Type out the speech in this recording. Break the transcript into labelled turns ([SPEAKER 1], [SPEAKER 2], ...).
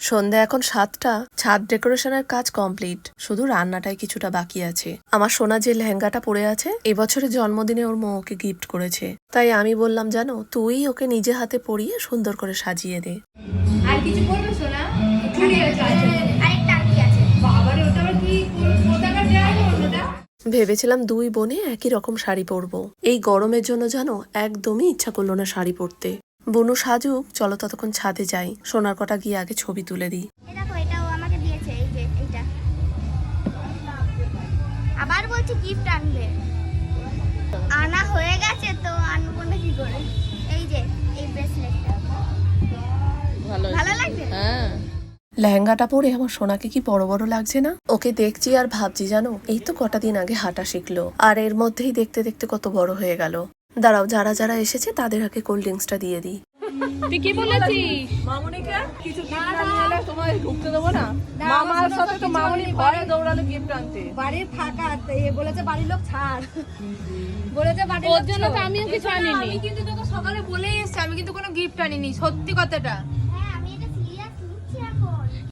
[SPEAKER 1] সন্ধ্যা এখন 7টা। ছাদ ডেকোরেশনের কাজ কমপ্লিট, শুধু রান্নাটাই কিছুটা বাকি আছে। আমার সোনা যে লেহেঙ্গাটা পরে আছে, এবছরের জন্মদিনে ওর মা ওকে গিফট করেছে, তাই আমি বললাম জানো তুই ওকে নিজে হাতে পরিয়ে সুন্দর করে সাজিয়ে দে।
[SPEAKER 2] আর কিছু করবে সোনা? চুড়ি আছে, আরেকটা কি আছে? বাবারে, ওটা আবার কি কোথাকার দেওয়া হলো ওটা?
[SPEAKER 1] ভেবেছিলাম দুই বোনে একই রকম শাড়ি পরবো, এই গরমের জন্য জানো একদমই ইচ্ছা করলো না শাড়ি পরতে। বনু সাজুক, চলো ততক্ষণ ছাদে যাই, সোনার কটা গিয়ে আগে ছবি তুলে দিই।
[SPEAKER 2] এই দেখো, এটাও আমাকে দিয়েছে, এই যে এইটা। আবার বলছি গিফট আনবে, আনা হয়ে গেছে তো আনবো না কি করে? এই যে এই ব্রেসলেটটা ভালো লাগছে।
[SPEAKER 1] হ্যাঁ, লেহেঙ্গাটা পরে আমার সোনাকে কি বড় বড় লাগছে না? ওকে দেখছি আর ভাবছি জানো, এই তো কটা দিন আগে হাঁটা শিখলো, আর এর মধ্যেই দেখতে দেখতে কত বড় হয়ে গেল। দাঁড়াও, যারা যারা এসেছে তাদের আগে কোল্ড ড্রিঙ্কসটা দিয়ে দিই।
[SPEAKER 3] তুই কি বলেছিস মামুনিকে? কিছু গিফট না নিয়ে এলে তোমায় ঢুকতে দেবো না। মামার সাথে তো মামুনি ভয়ে দৌড়ালো গিফট আনতে।
[SPEAKER 4] বাড়ির ফাঁকা, বলেছে বাড়ির লোক ছাড়, বলেছে বাড়ির
[SPEAKER 3] ওর
[SPEAKER 4] লোক
[SPEAKER 3] জন্য তো আমিও কিছু আনিনি।
[SPEAKER 4] আমি কিন্তু তোকে সকালে বলেই এসেছি, আমি কিন্তু কোনো গিফট আনিনি, সত্যি কথাটা।